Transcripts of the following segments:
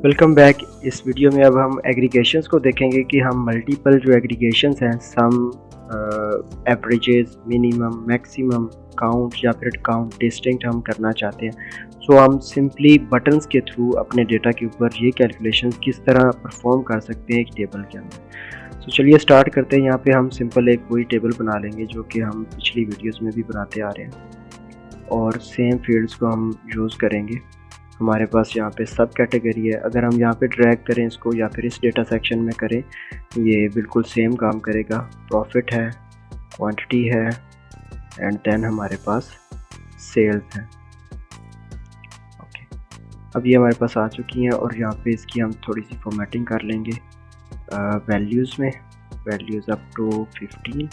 Welcome back. इस video में अब हम एग्रीगेशंस को देखेंगे कि हम मल्टीपल जो एग्रीगेशंस हैं सम, एवरेजेस, मिनिमम, मैक्सिमम, काउंट या फिर काउंट डिस्टिंक्ट हम करना चाहते हैं। सो हम सिंपली बटन्स के थ्रू अपने डेटा के ऊपर ये कैलकुलेशंस किस तरह परफॉर्म कर सकते हैं एक टेबल के अंदर। सो चलिए स्टार्ट करते हैं। यहाँ पे हम सिंपल एक कोई टेबल बना लेंगे जो कि हम पिछली वीडियोस में भी बनाते आ रहे हैं और सेम फील्ड्स को हम यूज़ करेंगे। हमारे पास यहाँ पे सब कैटेगरी है। अगर हम यहाँ पे ड्रैग करें इसको या फिर इस डेटा सेक्शन में करें, ये बिल्कुल सेम काम करेगा। प्रॉफिट है, क्वांटिटी है एंड देन हमारे पास सेल्स है। ओके, अब ये हमारे पास आ चुकी हैं और यहाँ पे इसकी हम थोड़ी सी फॉर्मेटिंग कर लेंगे वैल्यूज़ में, वैल्यूज़ अप टू 15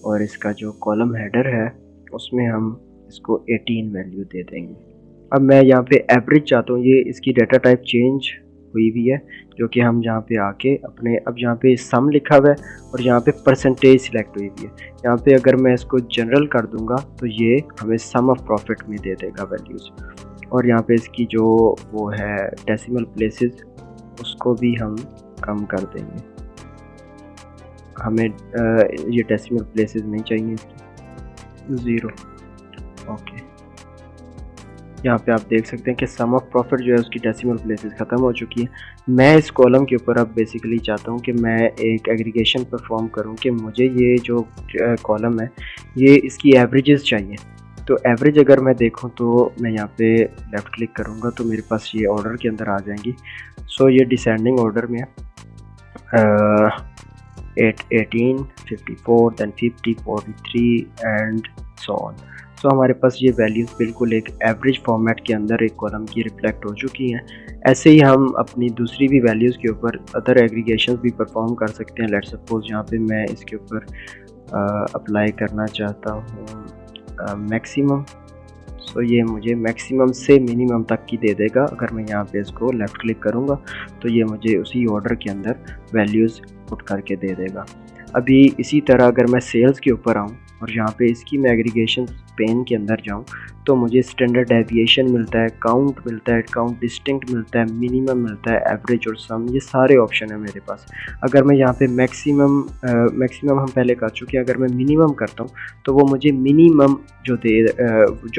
और इसका जो कॉलम हेडर है उसमें हम इसको 18 वैल्यू दे देंगे। अब मैं यहाँ पे एवरेज चाहता हूँ, ये इसकी डाटा टाइप चेंज हुई हुई है जो कि हम यहाँ पे आके अपने, अब यहाँ पे सम लिखा हुआ है और यहाँ पे परसेंटेज सिलेक्ट हुई हुई है। यहाँ पे अगर मैं इसको जनरल कर दूंगा तो ये हमें सम ऑफ प्रॉफिट में दे देगा वैल्यूज़। और यहाँ पे इसकी जो वो है डेसिमल प्लेसेस उसको भी हम कम कर देंगे। हमें ये डेसिमल प्लेसेस नहीं चाहिए, इसकी 0। ओके, यहाँ पे आप देख सकते हैं कि सम ऑफ प्रॉफिट जो है उसकी डेसिमल प्लेसेस ख़त्म हो चुकी है। मैं इस कॉलम के ऊपर अब बेसिकली चाहता हूँ कि मैं एक एग्रीगेशन परफॉर्म करूँ कि मुझे ये जो कॉलम है ये इसकी एवरेजेस चाहिए। तो एवरेज अगर मैं देखूँ तो मैं यहाँ पे लेफ़्ट क्लिक करूँगा तो मेरे पास ये ऑर्डर के अंदर आ जाएंगी। सो ये डिसेंडिंग ऑर्डर में है, 18, 54, then 50, 43 एंड सो ऑन। सो हमारे पास ये वैल्यूज़ बिल्कुल एक एवरेज फॉर्मेट के अंदर एक कॉलम की रिफ्लेक्ट हो चुकी हैं। ऐसे ही हम अपनी दूसरी भी वैल्यूज़ के ऊपर अदर एग्रीगेशंस भी परफॉर्म कर सकते हैं। लेट्स सपोज यहाँ पे मैं इसके ऊपर अप्लाई करना चाहता हूँ मैक्सिमम। सो ये मुझे मैक्सिमम से मिनिमम तक की दे देगा। अगर मैं यहाँ पे इसको लेफ़्ट क्लिक करूँगा तो ये मुझे उसी ऑर्डर के अंदर वैल्यूज़ पुट करके दे देगा। अभी इसी तरह अगर मैं सेल्स के ऊपर आऊँ और यहाँ पे इसकी मैं एग्रीगेशन पेन के अंदर जाऊँ तो मुझे स्टैंडर्ड डेविएशन मिलता है, काउंट मिलता है, काउंट डिस्टिंक्ट मिलता है, मिनिमम मिलता है, एवरेज और सम, ये सारे ऑप्शन है मेरे पास। अगर मैं यहाँ पे मैक्सिमम हम पहले कर चुके हैं, अगर मैं मिनिमम करता हूँ तो वो मुझे मिनिमम जो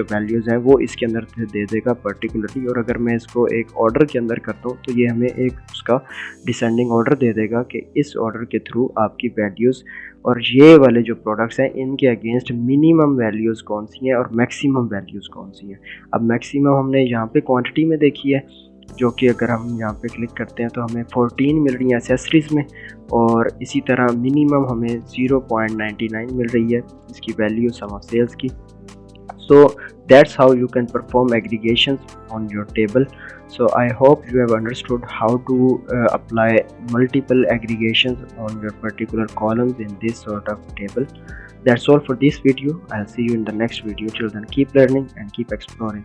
वैल्यूज़ हैं वो इसके अंदर दे देगा पर्टिकुलरली। और अगर मैं इसको एक ऑर्डर के अंदर करता हूँ तो ये हमें एक उसका डिसेंडिंग ऑर्डर दे देगा कि इस ऑर्डर के थ्रू आपकी वैल्यूज़ और ये वाले जो प्रोडक्ट्स हैं इनके अगेंस्ट मिनिमम वैल्यूज़ कौन सी हैं और मैक्सिमम वैल्यूज़ कौन सी हैं। अब मैक्सिमम हमने यहाँ पे क्वांटिटी में देखी है जो कि अगर हम यहाँ पे क्लिक करते हैं तो हमें 14 मिल रही है एक्सेसरीज़ में, और इसी तरह मिनिमम हमें 0.99 मिल रही है इसकी वैल्यू सम ऑफ सेल्स की। So that's how you can perform aggregations on your table. So I hope you have understood how to apply multiple aggregations on your particular columns in this sort of table. That's all for this video. I'll see you in the next video. Till then, keep learning and keep exploring.